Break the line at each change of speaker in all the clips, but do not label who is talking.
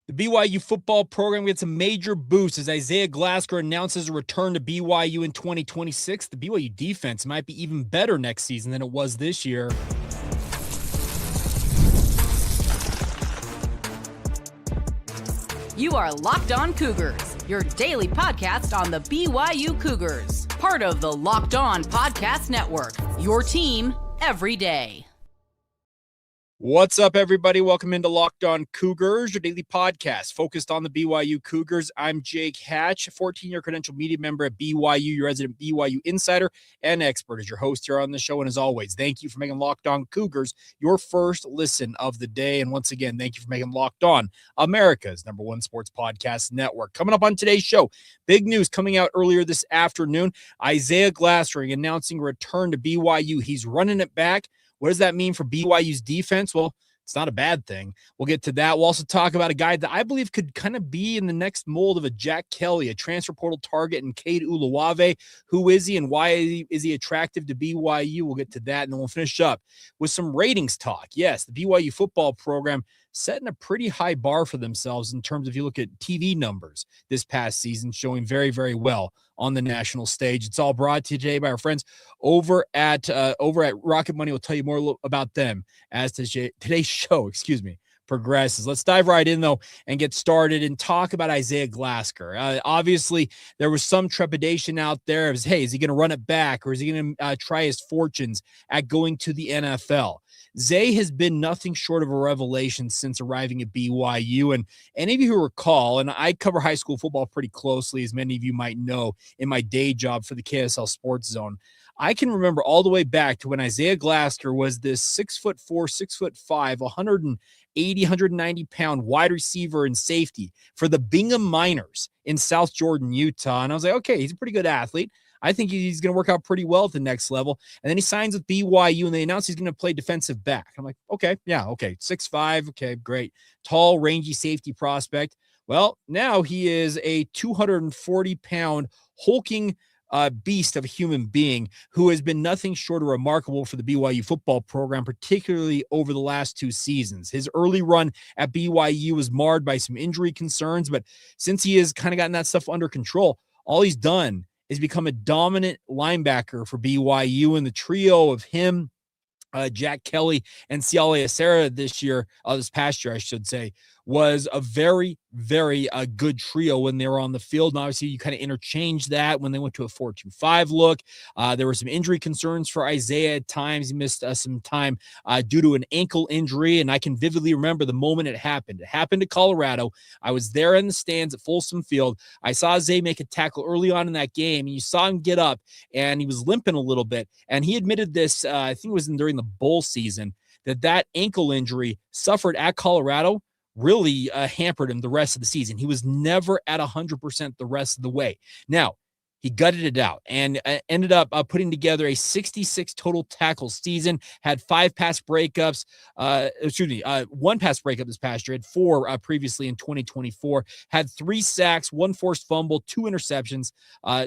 The BYU football program gets a major boost as Isaiah Glasker announces a return to BYU in 2026. The BYU defense might be even better next season than it was this year.
You are Locked On Cougars, your daily podcast on the BYU Cougars. Part of the Locked On Podcast Network, your team every day.
What's up, everybody? Welcome into Locked On Cougars, your daily podcast focused on the BYU Cougars. I'm Jake Hatch, a 14-year credentialed media member at BYU, your resident BYU insider and expert as your host here on the show. And as always, thank you for making Locked On Cougars your first listen of the day. And once again, thank you for making Locked On America's #1 sports podcast network. Coming up on today's show, big news coming out earlier this afternoon. Isaiah Glasker announcing a return to BYU. He's running it back. What does that mean for BYU's defense? Well, it's not a bad thing. We'll get to that. We'll also talk about a guy that I believe could kind of be in the next mold of a Jack Kelly, a transfer portal target, and Cade Uluave. Who is he and why is he attractive to BYU? We'll get to that, and then we'll finish up with some ratings talk. Yes, the BYU football program setting a pretty high bar for themselves in terms of, if you look at TV numbers this past season, showing very, very well on the national stage. It's all brought to you today by our friends over at Rocket Money. We'll tell you more about them as today's show, progresses. Let's dive right in, though, and get started and talk about Isaiah Glasker. Obviously, there was some trepidation out there. It was, hey, is he going to run it back, or is he going to try his fortunes at going to the NFL? Zay has been nothing short of a revelation since arriving at BYU. And any of you who recall, and I cover high school football pretty closely, as many of you might know, in my day job for the KSL Sports Zone, I can remember all the way back to when Isaiah Glasker was this 6'4", 6'5", 180, 190-pound wide receiver and safety for the Bingham Miners in South Jordan, Utah. And I was like, okay, he's a pretty good athlete. I think he's going to work out pretty well at the next level. And then he signs with BYU, and they announce he's going to play defensive back. I'm like, okay, 6'5", okay, great. Tall, rangy safety prospect. Well, now he is a 240-pound hulking beast of a human being who has been nothing short of remarkable for the BYU football program, particularly over the last 2 seasons. His early run at BYU was marred by some injury concerns, but since he has kind of gotten that stuff under control, all he's done is become a dominant linebacker for BYU, and the trio of him, Jack Kelly, and this past year, I should say, was a very, very good trio when they were on the field. And obviously, you kind of interchanged that when they went to a 4-2-5 look. There were some injury concerns for Isaiah at times. He missed some time due to an ankle injury, and I can vividly remember the moment it happened. It happened at Colorado. I was there in the stands at Folsom Field. I saw Isaiah make a tackle early on in that game, and you saw him get up, and he was limping a little bit. And he admitted this, I think it was during the bowl season, that ankle injury suffered at Colorado really hampered him the rest of the season. He was never at 100% the rest of the way. Now, he gutted it out and ended up putting together a 66 total tackle season, had 5 pass breakups, 1 pass breakup this past year, had 4 previously in 2024, had 3 sacks, 1 forced fumble, 2 interceptions.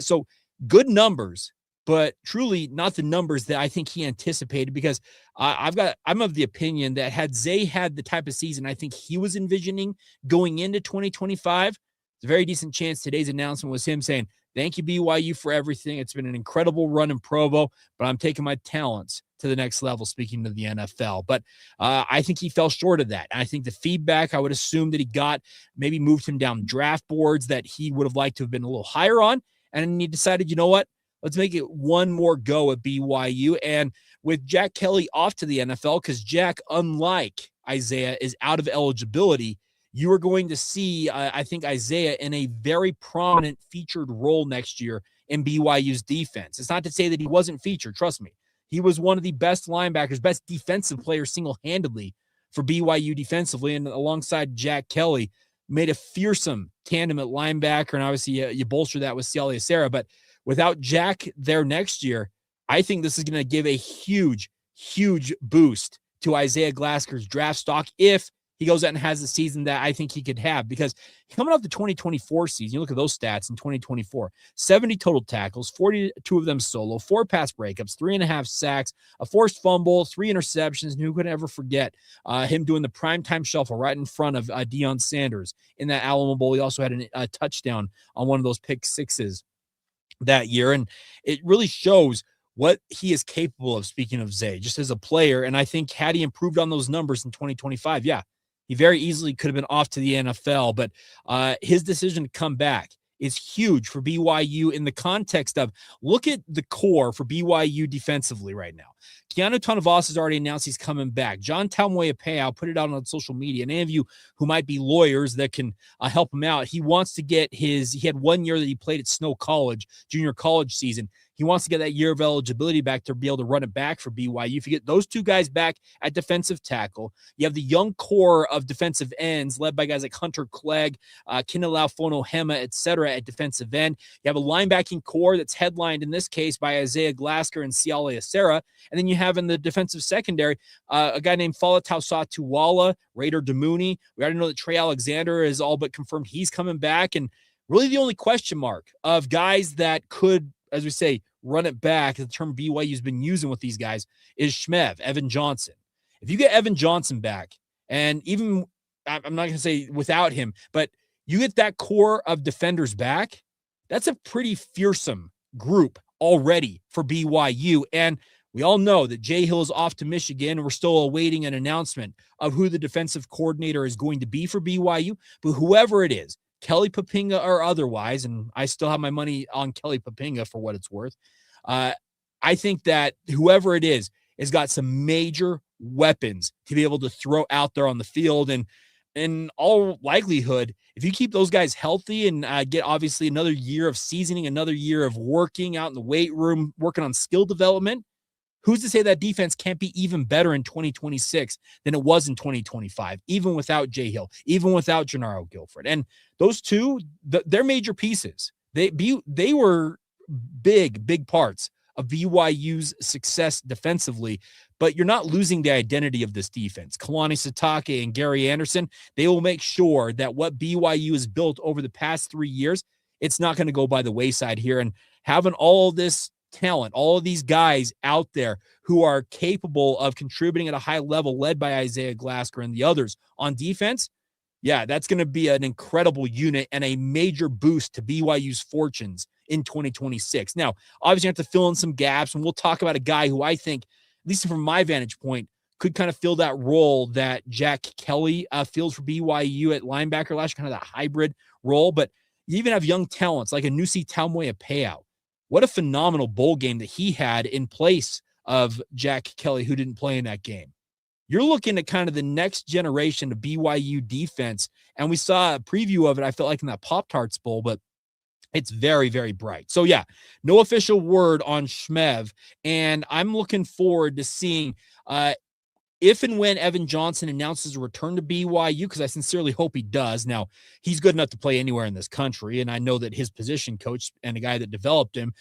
So good numbers, but truly not the numbers that I think he anticipated, because I'm of the opinion that had Zay had the type of season I think he was envisioning going into 2025, it's a very decent chance today's announcement was him saying, thank you, BYU, for everything. It's been an incredible run in Provo, but I'm taking my talents to the next level, speaking to the NFL. But I think he fell short of that. I think the feedback I would assume that he got maybe moved him down draft boards that he would have liked to have been a little higher on. And he decided, you know what? Let's make it one more go at BYU. And with Jack Kelly off to the NFL, because Jack, unlike Isaiah, is out of eligibility, you are going to see, I think, Isaiah in a very prominent featured role next year in BYU's defense. It's not to say that he wasn't featured. Trust me. He was one of the best linebackers, best defensive players single-handedly for BYU defensively, and alongside Jack Kelly, made a fearsome tandem at linebacker. And obviously, you bolster that with Cialia Serra. But without Jack there next year, I think this is going to give a huge, huge boost to Isaiah Glasker's draft stock if he goes out and has the season that I think he could have, because coming off the 2024 season, you look at those stats in 2024, 70 total tackles, 42 of them solo, 4 pass breakups, 3.5 sacks, a forced fumble, 3 interceptions. And who could ever forget him doing the primetime shuffle right in front of Deion Sanders in that Alamo Bowl? He also had a touchdown on one of those pick sixes that year. And it really shows what he is capable of, speaking of Zay, just as a player. And I think had he improved on those numbers in 2025, yeah, he very easily could have been off to the NFL. But his decision to come back is huge for BYU in the context of, look at the core for BYU defensively right now. Keanu Tonavas has already announced he's coming back. John Talmoya-Peau put it out on social media. And any of you who might be lawyers that can help him out, he wants to get he had 1 year that he played at Snow College, junior college season. He wants to get that year of eligibility back to be able to run it back for BYU. If you get those two guys back at defensive tackle, you have the young core of defensive ends led by guys like Hunter Clegg, Kinelafono Hema, etc. at defensive end. You have a linebacking core that's headlined in this case by Isaiah Glasker and Siale Acera. And then you have in the defensive secondary a guy named Falatau Satuwala, Raider Damuni. We already know that Trey Alexander is all but confirmed he's coming back. And really the only question mark of guys that could, as we say, run it back, the term BYU's been using with these guys, is Shmev, Evan Johnson. If you get Evan Johnson back, and even, I'm not going to say without him, but you get that core of defenders back, that's a pretty fearsome group already for BYU. And we all know that Jay Hill is off to Michigan, and we're still awaiting an announcement of who the defensive coordinator is going to be for BYU. But whoever it is, Kelly Papinga or otherwise, and I still have my money on Kelly Papinga for what it's worth, I think that whoever it is has got some major weapons to be able to throw out there on the field. And in all likelihood, if you keep those guys healthy and get obviously another year of seasoning, another year of working out in the weight room, working on skill development, who's to say that defense can't be even better in 2026 than it was in 2025, even without Jay Hill, even without Gennaro Guilford? And those two, they're major pieces. They were big parts of BYU's success defensively, but you're not losing the identity of this defense. Kalani Sitake and Gary Anderson, they will make sure that what BYU has built over the past 3 years, it's not going to go by the wayside here. And having all this talent, all of these guys out there who are capable of contributing at a high level, led by Isaiah Glasker and the others on defense, yeah, that's going to be an incredible unit and a major boost to BYU's fortunes in 2026. Now, obviously, you have to fill in some gaps, and we'll talk about a guy who I think, at least from my vantage point, could kind of fill that role that Jack Kelly fills for BYU at linebacker last year, kind of that hybrid role. But you even have young talents like a Nusi Talmoya-Peau. What a phenomenal bowl game that he had in place of Jack Kelly, who didn't play in that game. You're looking at kind of the next generation of BYU defense, and we saw a preview of it, I felt like, in that Pop-Tarts Bowl, but it's very, very bright. So, yeah, no official word on Shmev, and I'm looking forward to seeing if and when Evan Johnson announces a return to BYU, because I sincerely hope he does. Now, he's good enough to play anywhere in this country, and I know that his position coach and the guy that developed him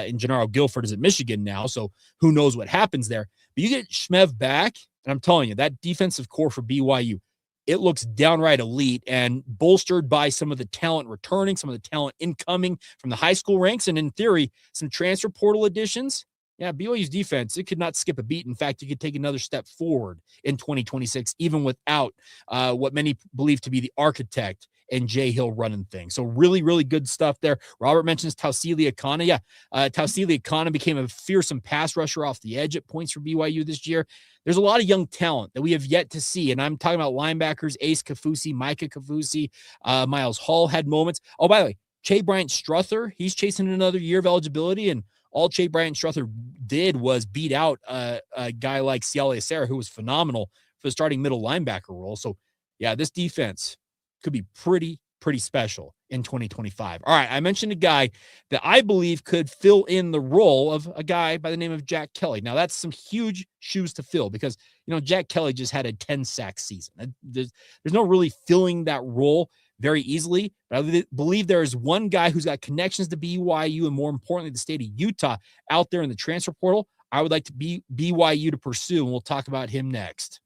in Gennaro Guilford is at Michigan now, so who knows what happens there. But you get Shmev back, and I'm telling you, that defensive core for BYU, it looks downright elite and bolstered by some of the talent returning, some of the talent incoming from the high school ranks, and in theory, some transfer portal additions. Yeah, BYU's defense, it could not skip a beat. In fact, you could take another step forward in 2026, even without what many believe to be the architect and Jay Hill running things. So really, really good stuff there. Robert mentions Tausili Akana. Yeah, Tausili Akana became a fearsome pass rusher off the edge at points for BYU this year. There's a lot of young talent that we have yet to see, and I'm talking about linebackers, Ace Kafusi, Micah Kafusi, Miles Hall had moments. Oh, by the way, Che Bryant Struther, he's chasing another year of eligibility, and all Che Bryant Struther did was beat out a guy like Siale Acera, who was phenomenal for the starting middle linebacker role. So, yeah, this defense could be pretty special in 2025. All right, I mentioned a guy that I believe could fill in the role of a guy by the name of Jack Kelly. Now, that's some huge shoes to fill because, you know, Jack Kelly just had a 10-sack season. There's no really filling that role very easily, but I believe there is one guy who's got connections to BYU and, more importantly, the state of Utah out there in the transfer portal. I would like to be BYU to pursue, and we'll talk about him next.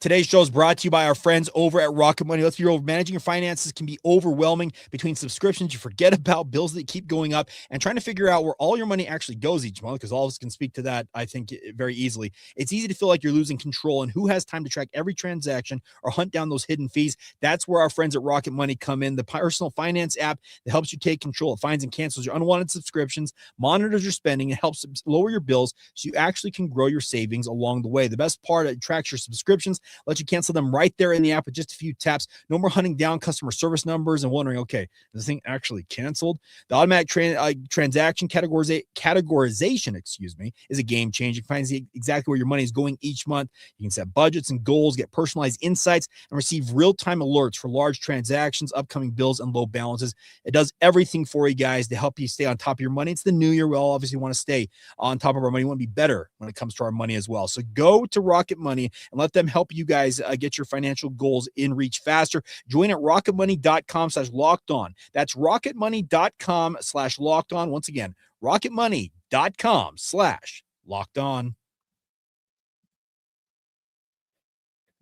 Today's show is brought to you by our friends over at Rocket Money. Let's be real, managing your finances can be overwhelming. Between subscriptions, you forget about bills that keep going up, and trying to figure out where all your money actually goes each month, because all of us can speak to that, I think, very easily. It's easy to feel like you're losing control, and who has time to track every transaction or hunt down those hidden fees? That's where our friends at Rocket Money come in, the personal finance app that helps you take control. It finds and cancels your unwanted subscriptions, monitors your spending, and helps lower your bills so you actually can grow your savings along the way. The best part, it tracks your subscriptions, let you cancel them right there in the app with just a few taps. No more hunting down customer service numbers and wondering, okay, is this thing actually canceled? The automatic transaction categorization, is a game changer. It finds exactly where your money is going each month. You can set budgets and goals, get personalized insights, and receive real-time alerts for large transactions, upcoming bills, and low balances. It does everything for you guys to help you stay on top of your money. It's the new year. We all obviously want to stay on top of our money. We want to be better when it comes to our money as well. So go to Rocket Money and let them help you guys get your financial goals in reach faster. Join at rocketmoney.com/locked-on. That's rocketmoney.com/locked-on. Once again, rocketmoney.com/locked-on.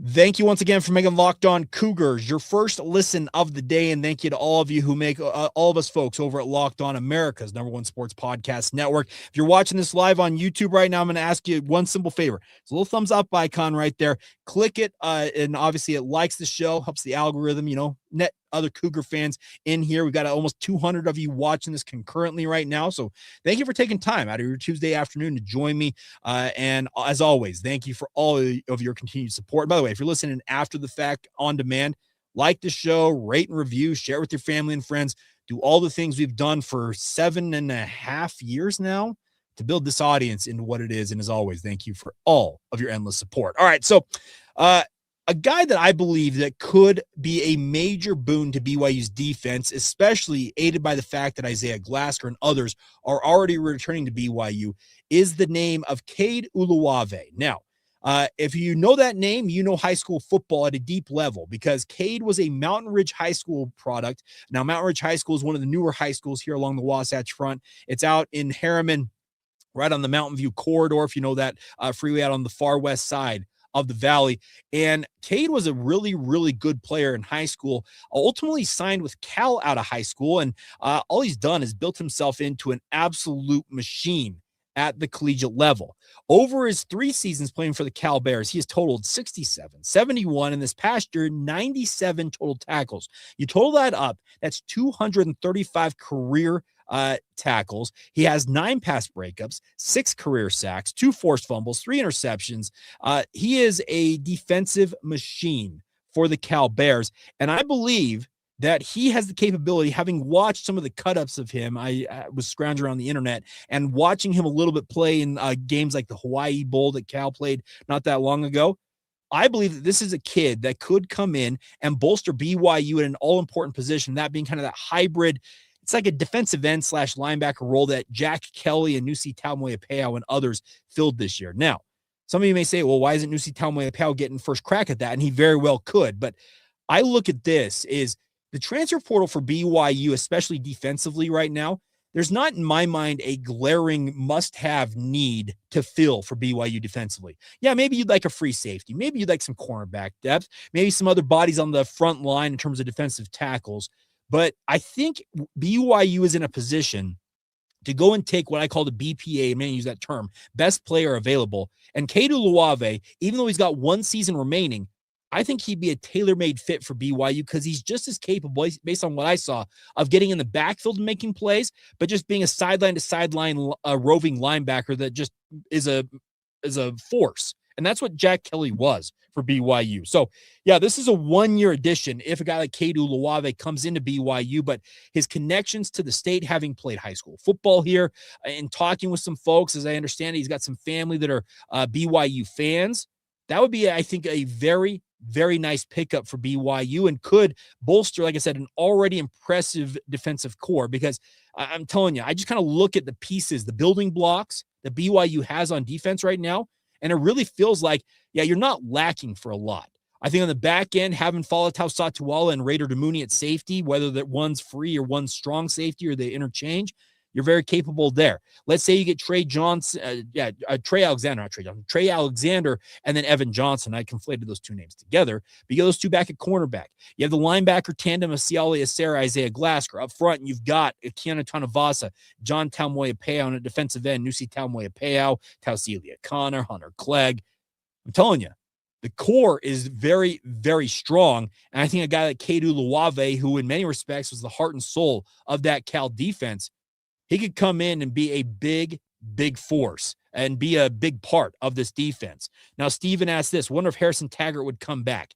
Thank you once again for making Locked On Cougars your first listen of the day, and thank you to all of you who make all of us folks over at Locked On, America's #1 sports podcast network. If you're watching this live on YouTube right now, I'm going to ask you one simple favor. It's a little thumbs up icon right there. Click it, and obviously it likes the show, helps the algorithm, net other Cougar fans in here. We've got almost 200 of you watching this concurrently right now. So thank you for taking time out of your Tuesday afternoon to join me. And as always, thank you for all of your continued support. By the way, if you're listening after the fact on demand, like the show, rate and review, share with your family and friends, do all the things we've done for 7.5 years now to build this audience into what it is. And as always, thank you for all of your endless support. All right. So, a guy that I believe that could be a major boon to BYU's defense, especially aided by the fact that Isaiah Glasker and others are already returning to BYU, is the name of Cade Uluave. Now, if you know that name, you know high school football at a deep level, because Cade was a Mountain Ridge High School product. Now, Mountain Ridge High School is one of the newer high schools here along the Wasatch Front. It's out in Harriman, right on the Mountain View corridor, if you know that freeway, out on the far west side of the valley. And Cade was a really, really good player in high school, ultimately signed with Cal out of high school. And all he's done is built himself into an absolute machine at the collegiate level. Over his 3 seasons playing for the Cal Bears, he has totaled 67, 71, and this past year, 97 total tackles. You total that up, that's 235 career tackles. He has 9 pass breakups, 6 career sacks, 2 forced fumbles, 3 interceptions. He is a defensive machine for the Cal Bears. And I believe that he has the capability, having watched some of the cut-ups of him. I was scrounging around the internet and watching him a little bit play in games like the Hawaii Bowl that Cal played not that long ago. I believe that this is a kid that could come in and bolster BYU in an all-important position, that being kind of that hybrid. It's like a defensive end / linebacker role that Jack Kelly and Nusi Taumuepeau and others filled this year. Now, some of you may say, well, why isn't Nusi Taumuepeau getting first crack at that? And he very well could. But I look at this is the transfer portal for BYU, especially defensively right now. There's not, in my mind, a glaring must-have need to fill for BYU defensively. Yeah, maybe you'd like a free safety. Maybe you'd like some cornerback depth. Maybe some other bodies on the front line in terms of defensive tackles. But I think BYU is in a position to go and take what I call the BPA, I'm going to use that term, best player available. And Cade Uluave, even though he's got 1 season remaining, I think he'd be a tailor-made fit for BYU because he's just as capable, based on what I saw, of getting in the backfield and making plays, but just being a sideline-to-sideline roving linebacker that just is a force. And that's what Jack Kelly was for BYU. So, yeah, this is a 1-year addition if a guy like Cade Uluave comes into BYU, but his connections to the state, having played high school football here and talking with some folks, as I understand it, he's got some family that are BYU fans. That would be, I think, a very, very nice pickup for BYU and could bolster, like I said, an already impressive defensive core, because I'm telling you, I just kind of look at the pieces, the building blocks that BYU has on defense right now, and it really feels like, yeah, you're not lacking for a lot. I think on the back end, having Falatau Satuala and Raider Damuni at safety, whether that one's free or one's strong safety or they interchange, You're very capable there. Let's say you get Trey Alexander, and then Evan Johnson. I conflated those two names together. But you get those two back at cornerback. You have the linebacker tandem of Siale Acera, Isaiah Glasker. Up front, you've got Keanu Tanavasa, John Taumoepeau on a defensive end, Nusi Taumoepeau, Tausilia Connor, Hunter Clegg. I'm telling you, the core is very, very strong. And I think a guy like Cade Uluave, who in many respects was the heart and soul of that Cal defense, he could come in and be a big, big force and be a big part of this defense. Now, Steven asked this, wonder if Harrison Taggart would come back.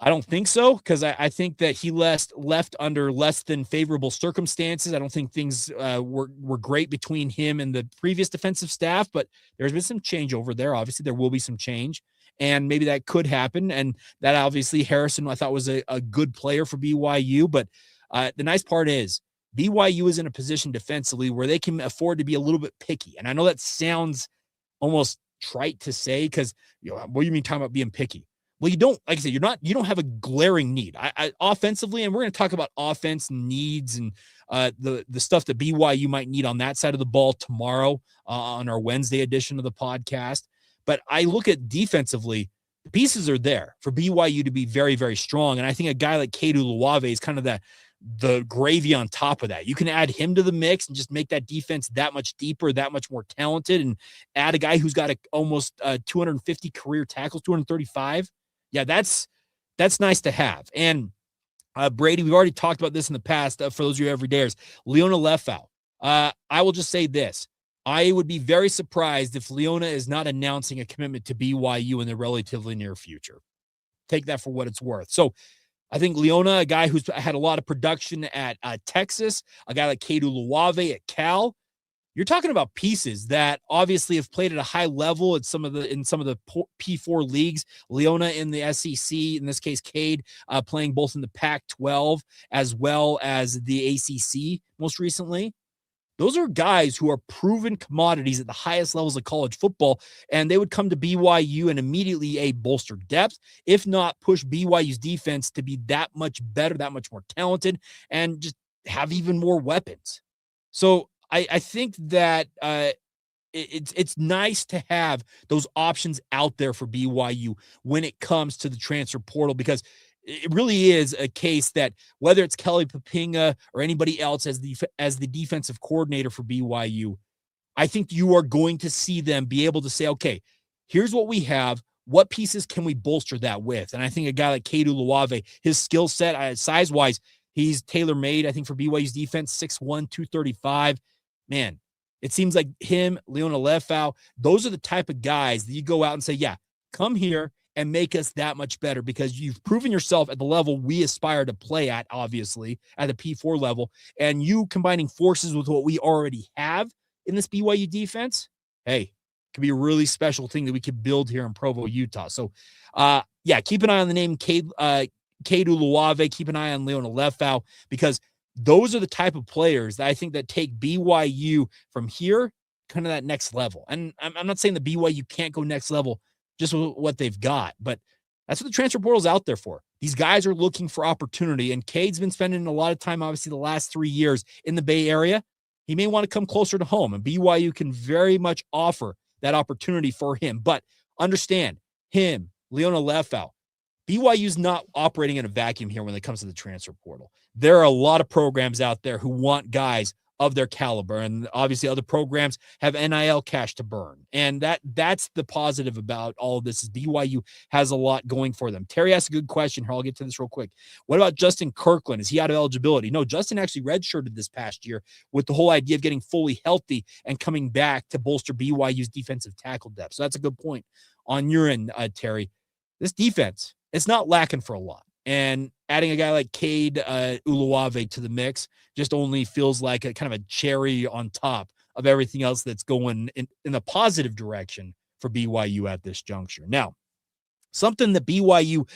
I don't think so, because I think that he left under less than favorable circumstances. I don't think things were great between him and the previous defensive staff, but there's been some change over there. Obviously, there will be some change, and maybe that could happen. And that obviously Harrison, I thought, was a good player for BYU. But the nice part is BYU is in a position defensively where they can afford to be a little bit picky. And I know that sounds almost trite to say, because what do you mean talking about being picky? Well, you don't, like I said, you don't have a glaring need. I offensively, and we're going to talk about offense needs and the stuff that BYU might need on that side of the ball tomorrow on our Wednesday edition of the podcast. But I look at defensively, the pieces are there for BYU to be very, very strong. And I think a guy like Cade Uluave is kind of the gravy on top of that. You can add him to the mix and just make that defense that much deeper, that much more talented, and add a guy who's got almost 250 career tackles, 235. Yeah, that's nice to have. And Brady, we've already talked about this in the past. For those of you everydayers, Leona Lefau. I will just say this. I would be very surprised if Leona is not announcing a commitment to BYU in the relatively near future. Take that for what it's worth. So I think Leona, a guy who's had a lot of production at Texas, a guy like Cade Uluave at Cal, you're talking about pieces that obviously have played at a high level in some of the P4 leagues. Leona in the SEC, in this case, Cade playing both in the Pac-12 as well as the ACC most recently. Those are guys who are proven commodities at the highest levels of college football, and they would come to BYU and immediately bolster depth, if not push BYU's defense to be that much better, that much more talented, and just have even more weapons. So I think that it's nice to have those options out there for BYU when it comes to the transfer portal, because it really is a case that whether it's Kelly Papinga or anybody else as the defensive coordinator for BYU, I think you are going to see them be able to say, okay, here's what we have. What pieces can we bolster that with? And I think a guy like Cade Uluave, his skill set, size-wise, he's tailor-made, I think, for BYU's defense, 6'1", 235. Man, it seems like him, Leona Lefau, those are the type of guys that you go out and say, yeah, come here and make us that much better, because you've proven yourself at the level we aspire to play at, obviously, at the P4 level, and you combining forces with what we already have in this BYU defense, hey, it could be a really special thing that we could build here in Provo, Utah. So, yeah, keep an eye on the name Cade Uluave, keep an eye on Leona Lefau, because those are the type of players that I think that take BYU from here, kind of that next level. And I'm not saying the BYU can't go next level just with what they've got, but that's what the transfer portal is out there for. These guys are looking for opportunity, and Cade's been spending a lot of time, obviously, the last 3 years in the Bay Area. He may want to come closer to home, and BYU can very much offer that opportunity for him. But understand, him, Leona Lefau, BYU's not operating in a vacuum here when it comes to the transfer portal. There are a lot of programs out there who want guys of their caliber, and obviously other programs have NIL cash to burn. And that's the positive about all of this, is BYU has a lot going for them. Terry asked a good question here. I'll get to this real quick. What about Justin Kirkland? Is he out of eligibility? No, Justin actually redshirted this past year with the whole idea of getting fully healthy and coming back to bolster BYU's defensive tackle depth. So that's a good point on your end, Terry. This defense, it's not lacking for a lot. And adding a guy like Cade Uluave to the mix just only feels like a kind of a cherry on top of everything else that's going in a positive direction for BYU at this juncture. Now, something that BYU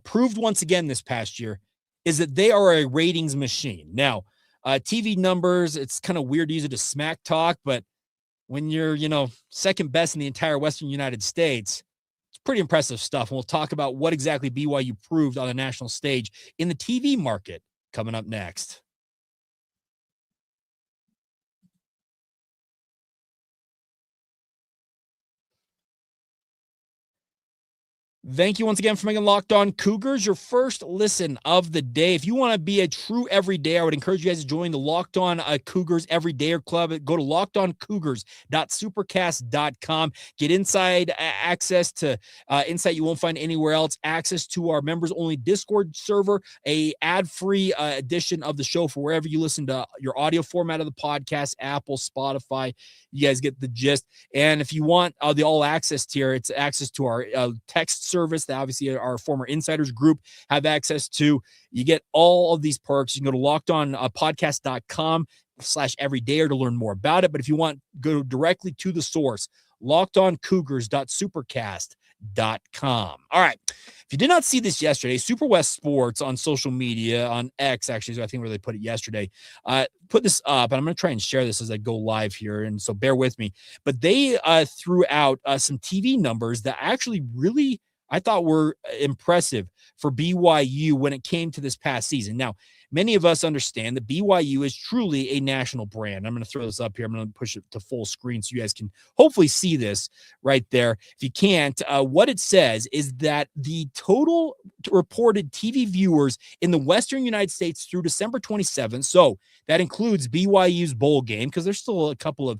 proved once again this past year is that they are a ratings machine. Now, TV numbers, it's kind of weird to use it as smack talk, but when you're, second best in the entire Western United States, it's pretty impressive stuff. And we'll talk about what exactly BYU proved on the national stage in the TV market coming up next. Thank you once again for making Locked On Cougars your first listen of the day. If you want to be a true everyday, I would encourage you guys to join the Locked On Cougars Everydayer Club. Go to lockedoncougars.supercast.com. Get inside access to insight you won't find anywhere else, access to our members-only Discord server, a ad-free edition of the show for wherever you listen to your audio format of the podcast, Apple, Spotify. You guys get the gist. And if you want the all-access tier, it's access to our text service that obviously our former insiders group have access to. You get all of these perks. You can go to lockedonpodcast.com/everydayer to learn more about it. But if you want, go directly to the source, lockedoncougars.supercast.com. All right. If you did not see this yesterday, Super West Sports on social media, on X, actually, so I think where they put it yesterday, put this up, and I'm going to try and share this as I go live here, and so bear with me. But they threw out some TV numbers that actually really, I thought, were impressive for BYU when it came to this past season. Now, many of us understand that BYU is truly a national brand. I'm going to throw this up here. I'm going to push it to full screen so you guys can hopefully see this right there. If you can't, what it says is that the total reported TV viewers in the Western United States through December 27th, so that includes BYU's bowl game, because there's still a couple of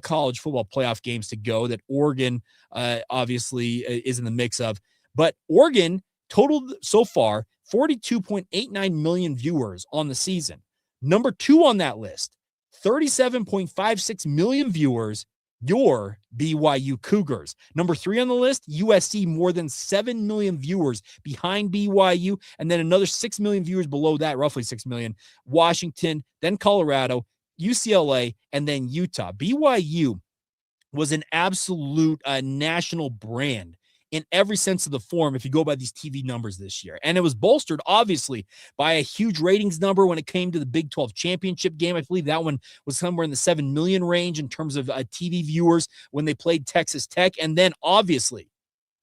college football playoff games to go that Oregon obviously is in the mix of. But Oregon totaled so far 42.89 million viewers on the season. Number 2 on that list, 37.56 million viewers, your BYU Cougars. Number 3 on the list, USC, more than 7 million viewers behind BYU, and then another 6 million viewers below that, roughly 6 million, Washington, then Colorado, UCLA, and then Utah. BYU was an absolute national brand in every sense of the form if you go by these TV numbers this year. And it was bolstered, obviously, by a huge ratings number when it came to the Big 12 championship game. I believe that one was somewhere in the 7 million range in terms of TV viewers when they played Texas Tech. And then, obviously,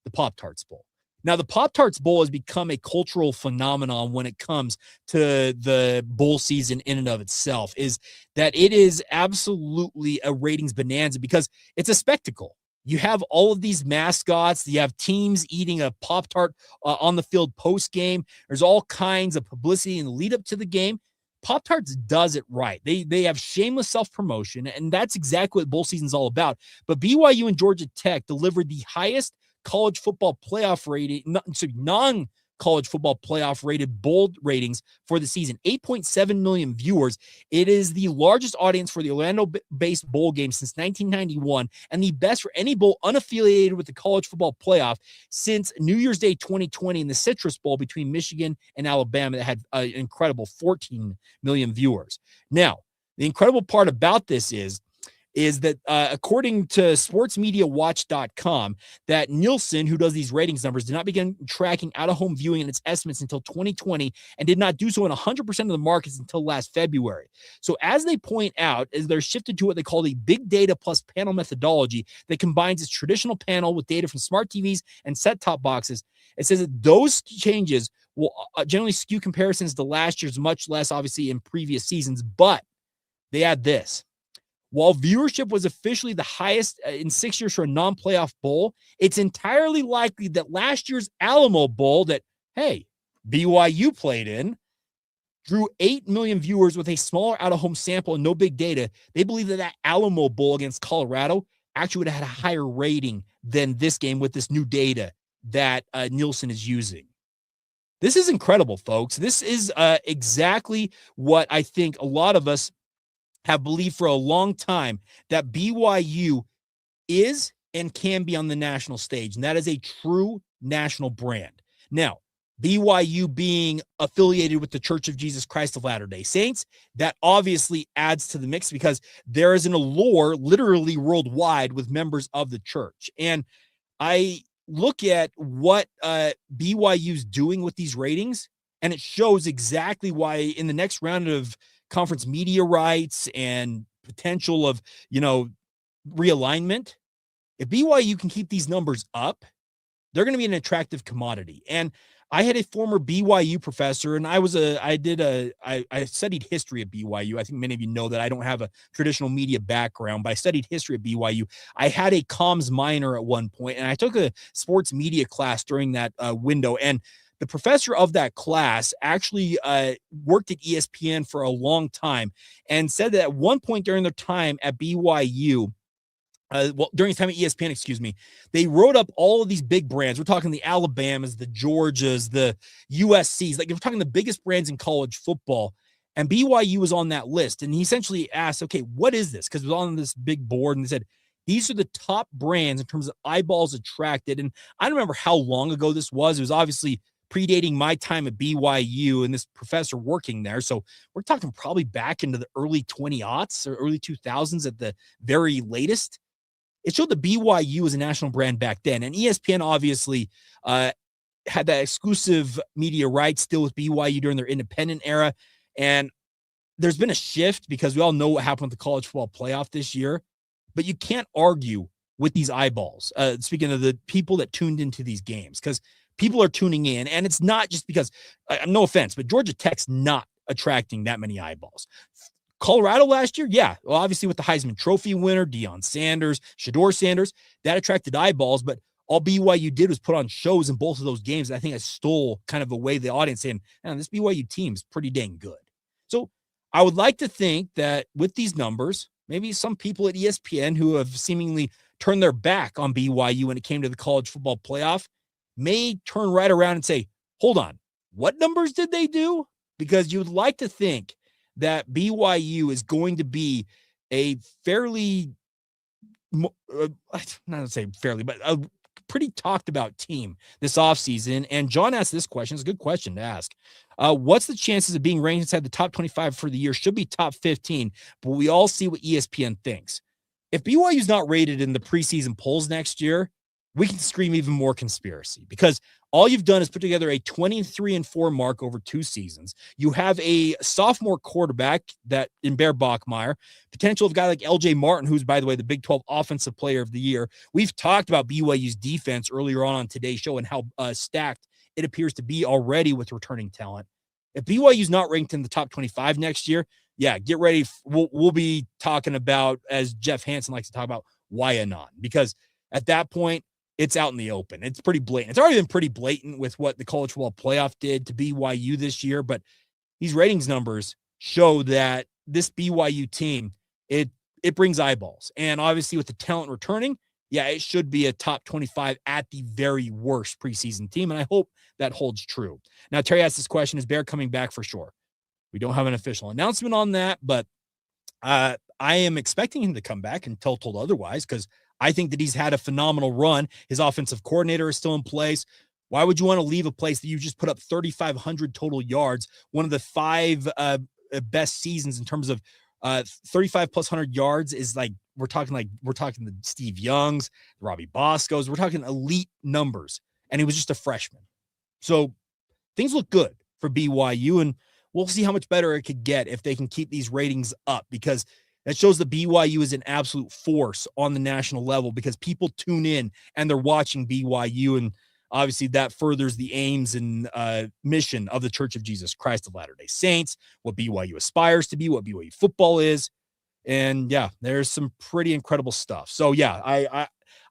the Pop-Tarts Bowl. Now, the Pop-Tarts Bowl has become a cultural phenomenon when it comes to the bowl season in and of itself, is that it is absolutely a ratings bonanza because it's a spectacle. You have all of these mascots. You have teams eating a Pop-Tart on the field post-game. There's all kinds of publicity in the lead up to the game. Pop-Tarts does it right. They have shameless self-promotion, and that's exactly what bowl season's all about. But BYU and Georgia Tech delivered the highest college football playoff rating, non-college football playoff rated bowl ratings for the season, 8.7 million viewers. It is the largest audience for the Orlando-based bowl game since 1991 and the best for any bowl unaffiliated with the college football playoff since New Year's Day 2020 in the Citrus Bowl between Michigan and Alabama that had an incredible 14 million viewers. Now, the incredible part about this is that according to sportsmediawatch.com, that Nielsen, who does these ratings numbers, did not begin tracking out-of-home viewing in its estimates until 2020 and did not do so in 100% of the markets until last February. So as they point out, as they're shifted to what they call the big data plus panel methodology that combines its traditional panel with data from smart TVs and set-top boxes, it says that those changes will generally skew comparisons to last year's, much less, obviously, in previous seasons. But they add this. While viewership was officially the highest in 6 years for a non-playoff bowl, it's entirely likely that last year's Alamo Bowl that, hey, BYU played in, drew 8 million viewers with a smaller out-of-home sample and no big data. They believe that Alamo Bowl against Colorado actually would have had a higher rating than this game with this new data that Nielsen is using. This is incredible, folks. This is exactly what I think a lot of us have believed for a long time, that BYU is and can be on the national stage, and that is a true national brand. Now, BYU being affiliated with the Church of Jesus Christ of Latter-day Saints, that obviously adds to the mix because there is an allure literally worldwide with members of the church. And I look at what BYU's doing with these ratings, and it shows exactly why in the next round of conference media rights and potential of, realignment, if BYU can keep these numbers up, they're going to be an attractive commodity. And I had a former BYU professor, and I studied history at BYU. I think many of you know that I don't have a traditional media background, but I studied history at BYU. I had a comms minor at one point, and I took a sports media class during that window. And the professor of that class actually worked at ESPN for a long time and said that at one point during their time at BYU, during his time at ESPN, they wrote up all of these big brands. We're talking the Alabamas, the Georgias, the USCs. Like, we're talking the biggest brands in college football. And BYU was on that list. And he essentially asked, okay, what is this? Because it was on this big board. And they said, these are the top brands in terms of eyeballs attracted. And I don't remember how long ago this was. It was obviously predating my time at BYU and this professor working there. So we're talking probably back into the early 2000s or early 2000s at the very latest. It showed that BYU was a national brand back then. And ESPN obviously had that exclusive media rights still with BYU during their independent era. And there's been a shift because we all know what happened with the college football playoff this year. But you can't argue with these eyeballs. Speaking of the people that tuned into these games, because people are tuning in. And it's not just because, no offense, but Georgia Tech's not attracting that many eyeballs. Colorado last year, yeah, well, obviously with the Heisman Trophy winner, Deion Sanders, Shedeur Sanders, that attracted eyeballs, but all BYU did was put on shows in both of those games. And I think I stole kind of away the audience saying, man, this BYU team's pretty dang good. So I would like to think that with these numbers, maybe some people at ESPN who have seemingly turned their back on BYU when it came to the college football playoff may turn right around and say, hold on, what numbers did they do? Because you would like to think that BYU is going to be a fairly, not to say fairly, but a pretty talked about team this offseason. And John asked this question. It's a good question to ask. What's the chances of being ranked inside the top 25 for the year? Should be top 15, but we all see what ESPN thinks. If BYU is not rated in the preseason polls next year, we can scream even more conspiracy, because all you've done is put together a 23-4 mark over 2 seasons. You have a sophomore quarterback that in Bear Bachmeier, potential of a guy like LJ Martin, who's, by the way, the Big 12 Offensive Player of the Year. We've talked about BYU's defense earlier on today's show and how stacked it appears to be already with returning talent. If BYU's not ranked in the top 25 next year, yeah, get ready. We'll be talking about, as Jeff Hansen likes to talk about, why anon? Because at that point, it's out in the open. It's pretty blatant. It's already been pretty blatant with what the college football playoff did to BYU this year, but these ratings numbers show that this BYU team, it brings eyeballs. And obviously with the talent returning, yeah, it should be a top 25 at the very worst preseason team. And I hope that holds true. Now, Terry asked this question, is Bear coming back for sure? We don't have an official announcement on that, but I am expecting him to come back until told otherwise, because I think that he's had a phenomenal run. His offensive coordinator is still in place. Why would you want to leave a place that you just put up 3,500 total yards, one of the 5 best seasons in terms of 35 plus 100 yards is like, we're talking the Steve Youngs, the Robbie Boscos, we're talking elite numbers. And he was just a freshman. So things look good for BYU, and we'll see how much better it could get if they can keep these ratings up, because that shows that BYU is an absolute force on the national level, because people tune in and they're watching BYU. And obviously that furthers the aims and mission of the Church of Jesus Christ of Latter-day Saints, what BYU aspires to be, what BYU football is. And yeah, there's some pretty incredible stuff. So yeah,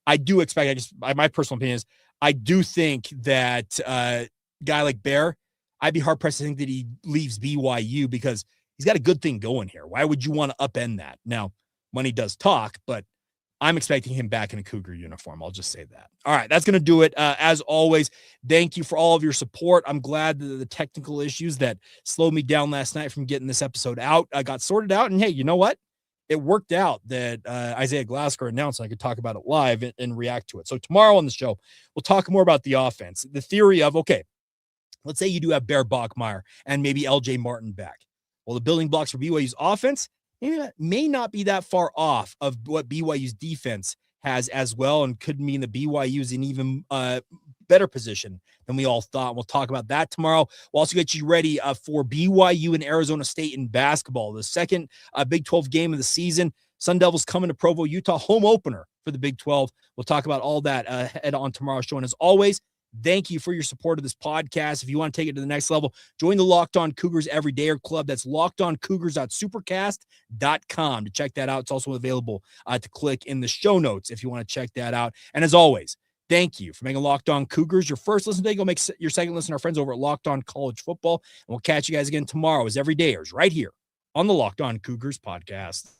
I do expect, my personal opinion is, I do think that guy like Bear, I'd be hard pressed to think that he leaves BYU, because he's got a good thing going here. Why would you want to upend that? Now, money does talk, but I'm expecting him back in a Cougar uniform. I'll just say that. All right, that's going to do it. As always, thank you for all of your support. I'm glad that the technical issues that slowed me down last night from getting this episode out got sorted out. And hey, you know what? It worked out that Isaiah Glasker announced I could talk about it live and react to it. So tomorrow on the show, we'll talk more about the offense. The theory of, okay, let's say you do have Bear Bachmeier and maybe LJ Martin back. Well, the building blocks for BYU's offense may not be that far off of what BYU's defense has as well, and could mean that BYU is in even better position than we all thought. We'll talk about that tomorrow. We'll also get you ready for BYU and Arizona State in basketball, the second Big 12 game of the season. Sun Devils coming to Provo, Utah, home opener for the Big 12. We'll talk about all that ahead on tomorrow's show. And as always, Thank you for your support of this podcast. If you want to take it to the next level, join the Locked On Cougars Everydayer Club. That's lockedoncougars.supercast.com to check that out. It's also available to click in the show notes if you want to check that out. And as always, thank you for making Locked On Cougars your first listen today. Go make your second listen to our friends over at Locked On College Football. And we'll catch you guys again tomorrow as Everydayers right here on the Locked On Cougars podcast.